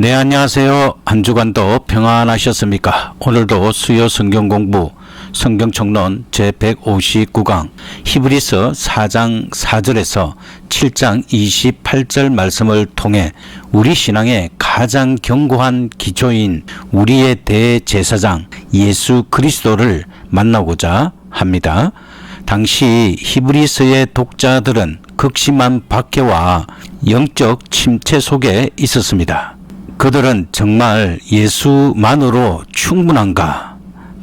네, 안녕하세요. 한 주간도 평안하셨습니까? 오늘도 수요 성경 공부 성경총론 제159강 히브리서 4장 4절에서 7장 28절 말씀을 통해 우리 신앙의 가장 견고한 기초인 우리의 대제사장 예수 그리스도를 만나고자 합니다. 당시 히브리서의 독자들은 극심한 박해와 영적 침체 속에 있었습니다. 그들은 정말 예수만으로 충분한가?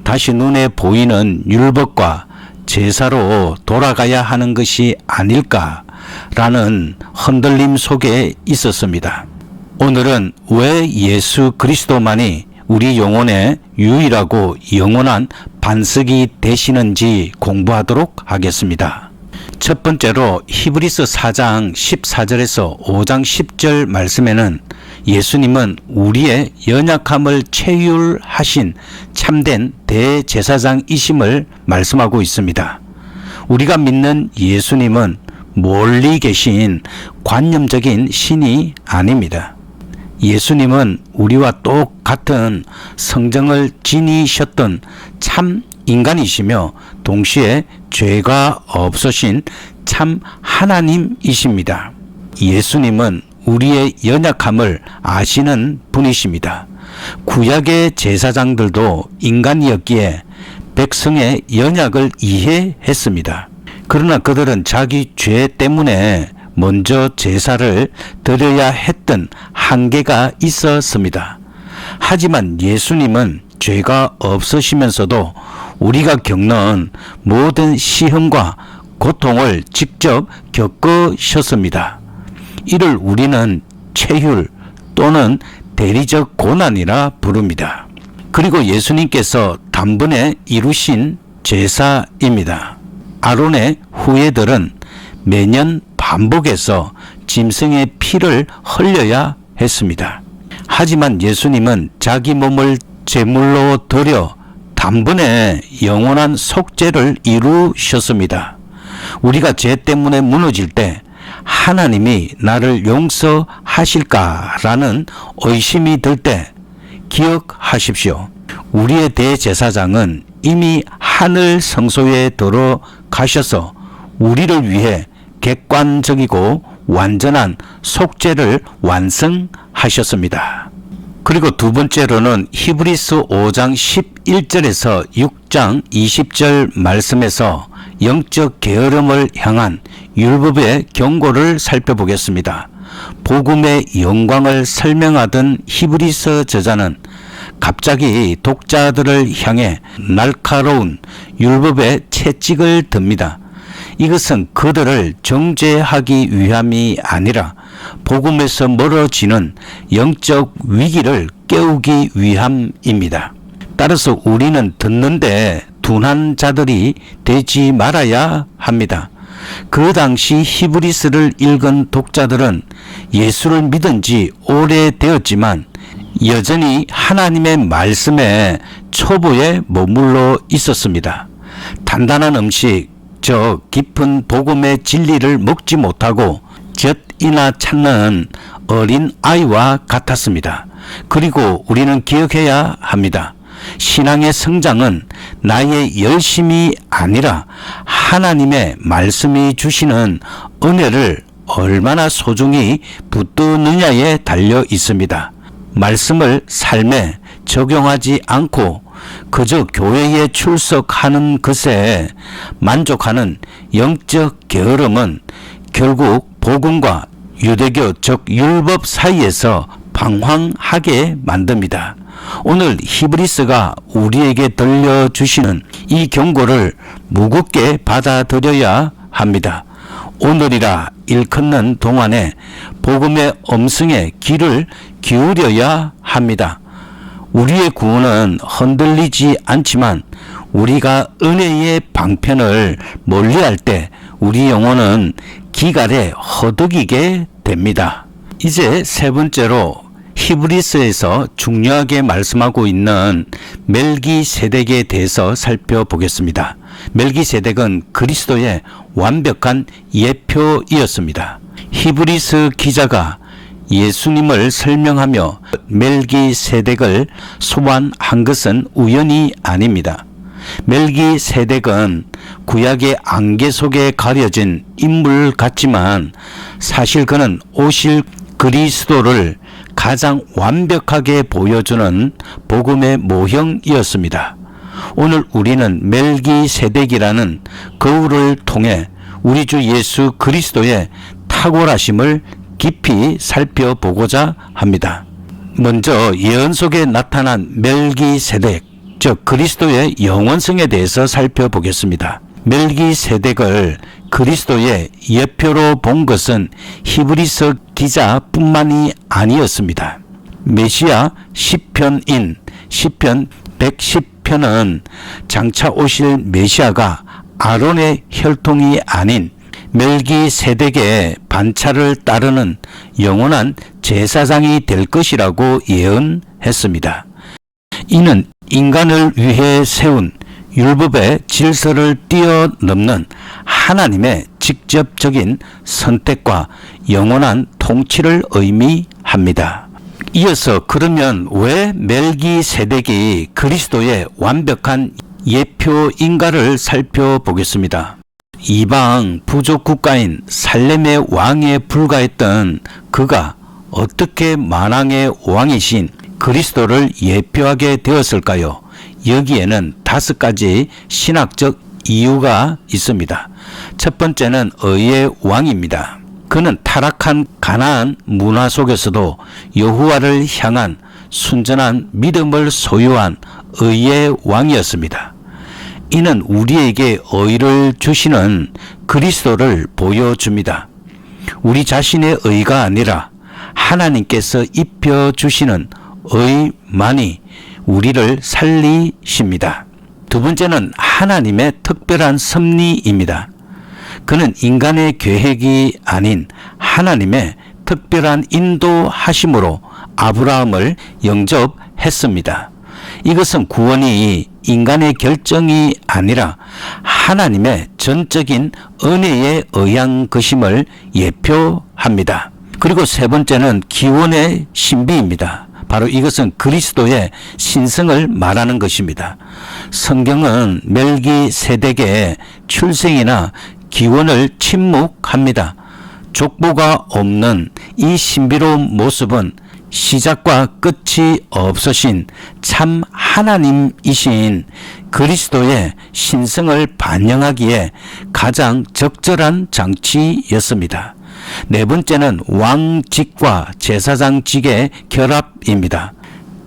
다시 눈에 보이는 율법과 제사로 돌아가야 하는 것이 아닐까라는 흔들림 속에 있었습니다. 오늘은 왜 예수 그리스도만이 우리 영혼의 유일하고 영원한 반석이 되시는지 공부하도록 하겠습니다. 첫 번째로 히브리서 4장 14절에서 5장 10절 말씀에는 예수님은 우리의 연약함을 체휼하신 참된 대제사장이심을 말씀하고 있습니다. 우리가 믿는 예수님은 멀리 계신 관념적인 신이 아닙니다. 예수님은 우리와 똑같은 성정을 지니셨던 참 인간이시며 동시에 죄가 없으신 참 하나님이십니다. 예수님은 우리의 연약함을 아시는 분이십니다. 구약의 제사장들도 인간이었기에 백성의 연약을 이해했습니다. 그러나 그들은 자기 죄 때문에 먼저 제사를 드려야 했던 한계가 있었습니다. 하지만 예수님은 죄가 없으시면서도 우리가 겪는 모든 시험과 고통을 직접 겪으셨습니다. 이를 우리는 체휼 또는 대리적 고난이라 부릅니다. 그리고 예수님께서 단번에 이루신 제사입니다. 아론의 후예들은 매년 반복해서 짐승의 피를 흘려야 했습니다. 하지만 예수님은 자기 몸을 제물로 드려 단번에 영원한 속죄를 이루셨습니다. 우리가 죄 때문에 무너질 때 하나님이 나를 용서하실까라는 의심이 들 때 기억하십시오. 우리의 대제사장은 이미 하늘 성소에 들어가셔서 우리를 위해 객관적이고 완전한 속죄를 완성하셨습니다. 그리고 두 번째로는 히브리서 5장 11절에서 6장 20절 말씀에서 영적 게으름을 향한 율법의 경고를 살펴보겠습니다. 복음의 영광을 설명하던 히브리서 저자는 갑자기 독자들을 향해 날카로운 율법의 채찍을 듭니다. 이것은 그들을 정죄하기 위함이 아니라 복음에서 멀어지는 영적 위기를 깨우기 위함입니다. 따라서 우리는 듣는데 둔한 자들이 되지 말아야 합니다. 그 당시 히브리서를 읽은 독자들은 예수를 믿은 지 오래되었지만 여전히 하나님의 말씀에 초보에 머물러 있었습니다. 단단한 음식, 저 깊은 복음의 진리를 먹지 못하고 젖이나 찾는 어린 아이와 같았습니다. 그리고 우리는 기억해야 합니다. 신앙의 성장은 나의 열심이 아니라 하나님의 말씀이 주시는 은혜를 얼마나 소중히 붙드느냐에 달려 있습니다. 말씀을 삶에 적용하지 않고 그저 교회에 출석하는 것에 만족하는 영적 게으름은 결국 복음과 유대교 즉 율법 사이에서 방황하게 만듭니다. 오늘 히브리서가 우리에게 들려주시는 이 경고를 무겁게 받아들여야 합니다. 오늘이라 일컫는 동안에 복음의 음성에 귀를 기울여야 합니다. 우리의 구원은 흔들리지 않지만 우리가 은혜의 방편을 멀리할 때 우리 영혼은 기갈에 허덕이게 됩니다. 이제 세 번째로 히브리서에서 중요하게 말씀하고 있는 멜기세덱에 대해서 살펴보겠습니다. 멜기세덱은 그리스도의 완벽한 예표이었습니다. 히브리서 기자가 예수님을 설명하며 멜기세덱을 소환한 것은 우연이 아닙니다. 멜기세덱은 구약의 안개 속에 가려진 인물 같지만 사실 그는 오실 그리스도를 가장 완벽하게 보여주는 복음의 모형이었습니다. 오늘 우리는 멜기세덱이라는 거울을 통해 우리 주 예수 그리스도의 탁월하심을 깊이 살펴보고자 합니다. 먼저 예언 속에 나타난 멜기세덱, 즉 그리스도의 영원성에 대해서 살펴보겠습니다. 멜기세덱을 그리스도의 예표로 본 것은 히브리서 기자뿐만이 아니었습니다. 메시아 시편인 시편 110편은 장차 오실 메시아가 아론의 혈통이 아닌 멜기세덱의 반차를 따르는 영원한 제사장이 될 것이라고 예언했습니다. 이는 인간을 위해 세운 율법의 질서를 뛰어넘는 하나님의 직접적인 선택과 영원한 통치를 의미합니다. 이어서 그러면 왜 멜기세덱이 그리스도의 완벽한 예표인가를 살펴보겠습니다. 이방 부족 국가인 살렘의 왕에 불과했던 그가 어떻게 만왕의 왕이신 그리스도를 예표하게 되었을까요? 여기에는 5가지 신학적 이유가 있습니다. 첫 번째는 의의 왕입니다. 그는 타락한 가나안 문화 속에서도 여호와를 향한 순전한 믿음을 소유한 의의 왕이었습니다. 이는 우리에게 의를 주시는 그리스도를 보여줍니다. 우리 자신의 의가 아니라 하나님께서 입혀주시는 의만이 우리를 살리십니다. 두 번째는 하나님의 특별한 섭리입니다. 그는 인간의 계획이 아닌 하나님의 특별한 인도하심으로 아브라함을 영접했습니다. 이것은 구원이 인간의 결정이 아니라 하나님의 전적인 은혜에 의한 것임을 예표합니다. 그리고 세 번째는 기원의 신비입니다. 바로 이것은 그리스도의 신성을 말하는 것입니다. 성경은 멜기세덱의 출생이나 기원을 침묵합니다. 족보가 없는 이 신비로운 모습은 시작과 끝이 없으신 참 하나님이신 그리스도의 신성을 반영하기에 가장 적절한 장치였습니다. 네 번째는 왕직과 제사장직의 결합입니다.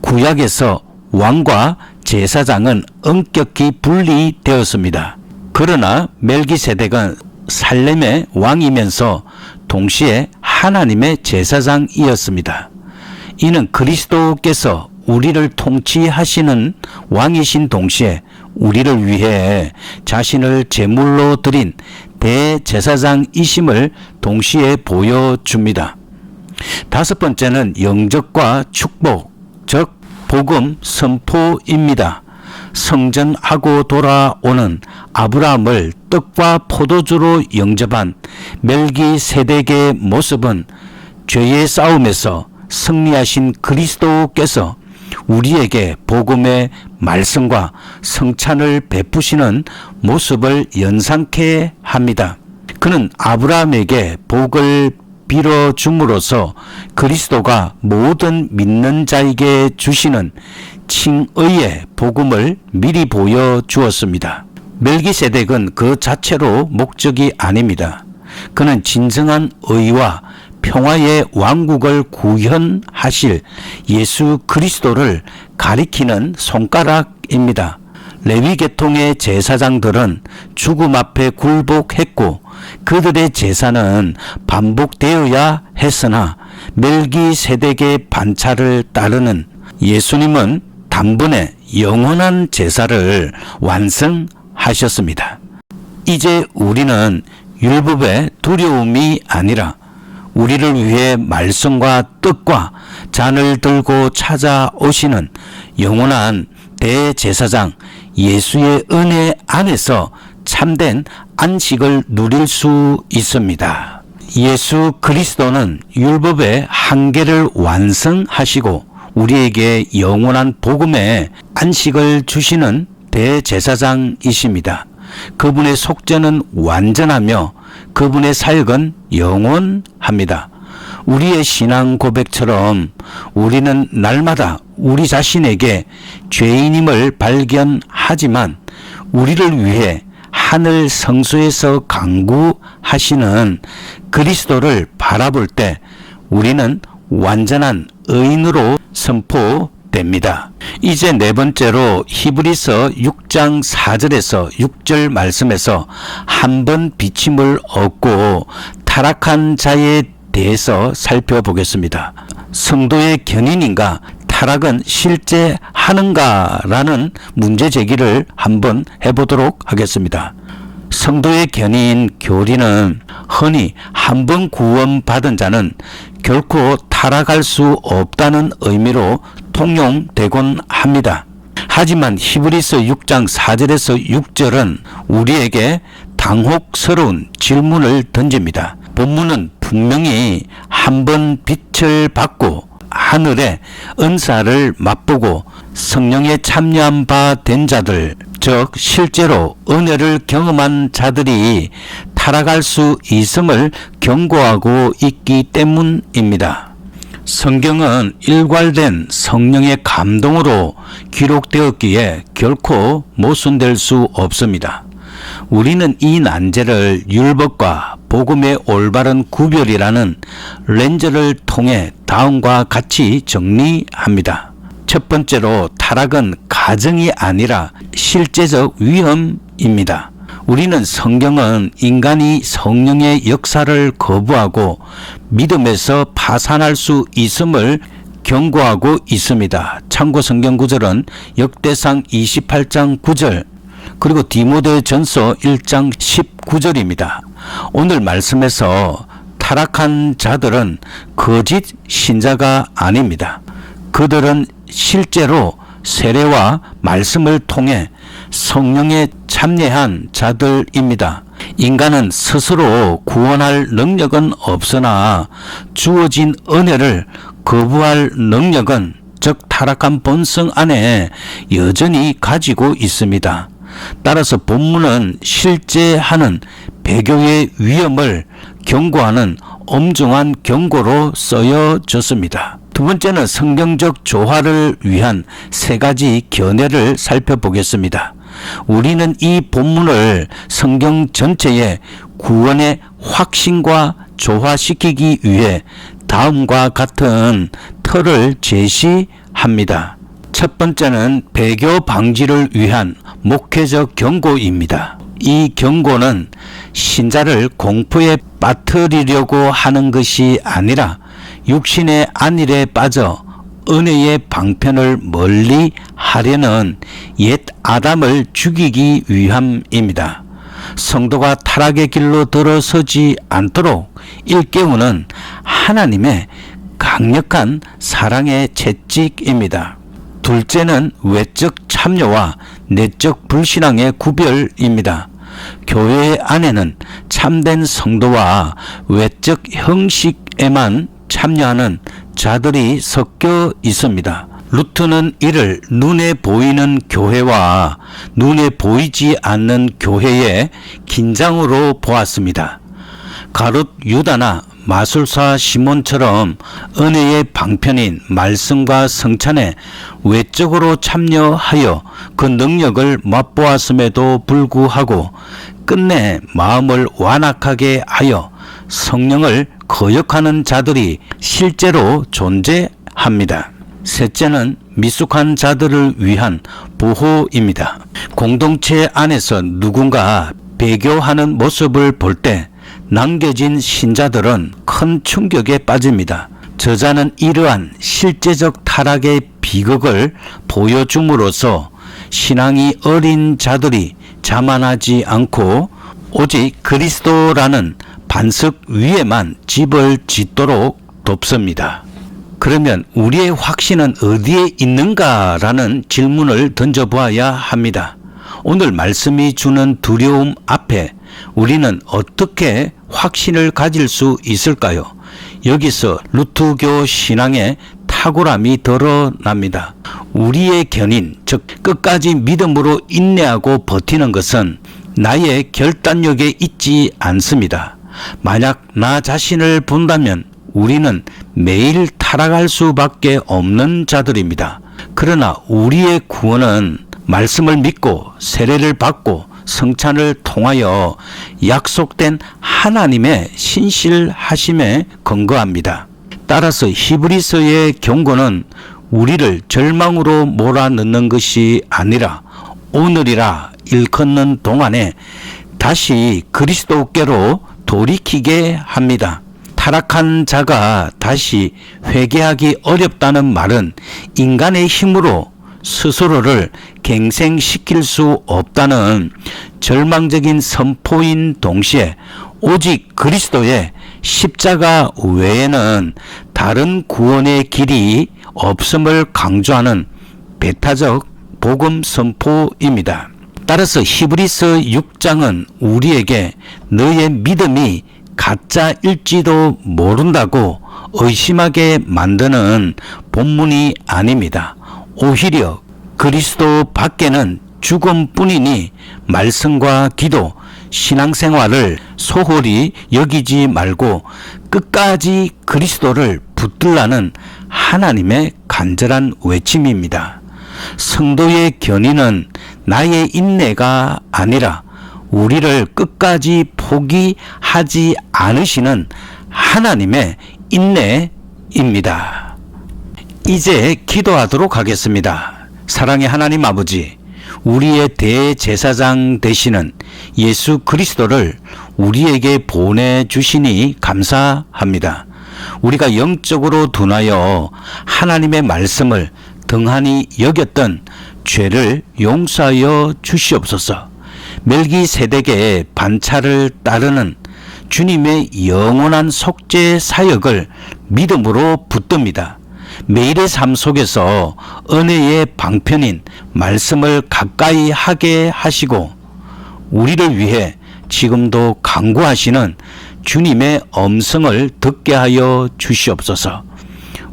구약에서 왕과 제사장은 엄격히 분리되었습니다. 그러나 멜기세덱은 살렘의 왕이면서 동시에 하나님의 제사장이었습니다. 이는 그리스도께서 우리를 통치하시는 왕이신 동시에 우리를 위해 자신을 제물로 드린 대제사장이심을 동시에 보여줍니다. 다섯 번째는 영접과 축복, 즉 복음 선포입니다. 성전하고 돌아오는 아브라함을 떡과 포도주로 영접한 멜기세덱의 모습은 죄의 싸움에서 승리하신 그리스도께서 우리에게 복음의 말씀과 성찬을 베푸시는 모습을 연상케 합니다. 그는 아브라함에게 복을 빌어줌으로써 그리스도가 모든 믿는 자에게 주시는 칭의의 복음을 미리 보여주었습니다. 멜기세덱은 그 자체로 목적이 아닙니다. 그는 진정한 의와 평화의 왕국을 구현하실 예수 그리스도를 가리키는 손가락입니다. 레위 계통의 제사장들은 죽음 앞에 굴복했고 그들의 제사는 반복되어야 했으나 멜기세덱의 반차를 따르는 예수님은 단번에 영원한 제사를 완성하셨습니다. 이제 우리는 율법의 두려움이 아니라 우리를 위해 말씀과 떡과 잔을 들고 찾아오시는 영원한 대제사장 예수의 은혜 안에서 참된 안식을 누릴 수 있습니다. 예수 그리스도는 율법의 한계를 완성하시고 우리에게 영원한 복음의 안식을 주시는 대제사장이십니다. 그분의 속죄는 완전하며 그분의 사역은 영원합니다. 우리의 신앙 고백처럼 우리는 날마다 우리 자신에게 죄인임을 발견하지만 우리를 위해 하늘 성소에서 강구하시는 그리스도를 바라볼 때 우리는 완전한 의인으로 선포됩니다. 이제 네 번째로 히브리서 6장 4절에서 6절 말씀에서 한 번 비침을 얻고 타락한 자에 대해서 살펴보겠습니다. 성도의 견인인가 타락은 실제 하는가라는 문제 제기를 한번 해보도록 하겠습니다. 성도의 견인 교리는 흔히 한 번 구원받은 자는 결코 타락할 수 없다는 의미로 통용되곤 합니다. 하지만 히브리서 6장 4절에서 6절은 우리에게 당혹스러운 질문을 던집니다. 본문은 분명히 한 번 빛을 받고 하늘의 은사를 맛보고 성령에 참여한 바 된 자들, 즉 실제로 은혜를 경험한 자들이 타락할 수 있음을 경고하고 있기 때문입니다. 성경은 일괄된 성령의 감동으로 기록되었기에 결코 모순될 수 없습니다. 우리는 이 난제를 율법과 복음의 올바른 구별이라는 렌즈를 통해 다음과 같이 정리합니다. 첫 번째로 타락은 가정이 아니라 실제적 위험입니다. 우리는 성경은 인간이 성령의 역사를 거부하고 믿음에서 파산할 수 있음을 경고하고 있습니다. 참고 성경 구절은 역대상 28장 9절 그리고 디모데전서 1장 19절입니다. 오늘 말씀에서 타락한 자들은 거짓 신자가 아닙니다. 그들은 실제로 세례와 말씀을 통해 성령에 참여한 자들입니다. 인간은 스스로 구원할 능력은 없으나 주어진 은혜를 거부할 능력은 즉 타락한 본성 안에 여전히 가지고 있습니다. 따라서 본문은 실제하는 배교의 위험을 경고하는 엄중한 경고로 쓰여졌습니다. 두 번째는 성경적 조화를 위한 세 가지 견해를 살펴보겠습니다. 우리는 이 본문을 성경 전체의 구원의 확신과 조화시키기 위해 다음과 같은 틀을 제시합니다. 첫 번째는 배교 방지를 위한 목회적 경고입니다. 이 경고는 신자를 공포에 빠뜨리려고 하는 것이 아니라 육신의 안일에 빠져 은혜의 방편을 멀리 하려는 옛 아담을 죽이기 위함입니다. 성도가 타락의 길로 들어서지 않도록 일깨우는 하나님의 강력한 사랑의 채찍입니다. 둘째는 외적 참여와 내적 불신앙의 구별입니다. 교회 안에는 참된 성도와 외적 형식에만 참여하는 자들이 섞여 있습니다. 루트는 이를 눈에 보이는 교회와 눈에 보이지 않는 교회의 긴장으로 보았습니다. 가룟 유다나 마술사 시몬처럼 은혜의 방편인 말씀과 성찬에 외적으로 참여하여 그 능력을 맛보았음에도 불구하고 끝내 마음을 완악하게 하여 성령을 거역하는 자들이 실제로 존재합니다. 셋째는 미숙한 자들을 위한 보호입니다. 공동체 안에서 누군가 배교하는 모습을 볼 때 남겨진 신자들은 큰 충격에 빠집니다. 저자는 이러한 실제적 타락의 비극을 보여줌으로써 신앙이 어린 자들이 자만하지 않고 오직 그리스도라는 반석 위에만 집을 짓도록 돕습니다. 그러면 우리의 확신은 어디에 있는가라는 질문을 던져보아야 합니다. 오늘 말씀이 주는 두려움 앞에 우리는 어떻게 확신을 가질 수 있을까요? 여기서 루트교 신앙의 탁월함이 드러납니다. 우리의 견인, 즉 끝까지 믿음으로 인내하고 버티는 것은 나의 결단력에 있지 않습니다. 만약 나 자신을 본다면 우리는 매일 타락할 수밖에 없는 자들입니다. 그러나 우리의 구원은 말씀을 믿고 세례를 받고 성찬을 통하여 약속된 하나님의 신실하심에 근거합니다. 따라서 히브리서의 경고는 우리를 절망으로 몰아넣는 것이 아니라 오늘이라 일컫는 동안에 다시 그리스도께로 돌이키게 합니다. 타락한 자가 다시 회개하기 어렵다는 말은 인간의 힘으로 스스로를 갱생시킬 수 없다는 절망적인 선포인 동시에 오직 그리스도의 십자가 외에는 다른 구원의 길이 없음을 강조하는 배타적 복음 선포입니다. 따라서 히브리서 6장은 우리에게 너의 믿음이 가짜일지도 모른다고 의심하게 만드는 본문이 아닙니다. 오히려 그리스도 밖에는 죽음뿐이니 말씀과 기도, 신앙생활을 소홀히 여기지 말고 끝까지 그리스도를 붙들라는 하나님의 간절한 외침입니다. 성도의 견인은 나의 인내가 아니라 우리를 끝까지 포기하지 않으시는 하나님의 인내입니다. 이제 기도하도록 하겠습니다. 사랑의 하나님 아버지, 우리의 대제사장 되시는 예수 그리스도를 우리에게 보내주시니 감사합니다. 우리가 영적으로 둔하여 하나님의 말씀을 등한히 여겼던 죄를 용서하여 주시옵소서. 멜기세덱의 반차를 따르는 주님의 영원한 속죄 사역을 믿음으로 붙듭니다. 매일의 삶 속에서 은혜의 방편인 말씀을 가까이 하게 하시고 우리를 위해 지금도 간구하시는 주님의 음성을 듣게 하여 주시옵소서.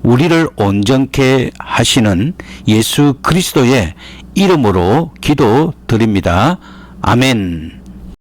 우리를 온전케 하시는 예수 그리스도의 이름으로 기도드립니다. 아멘.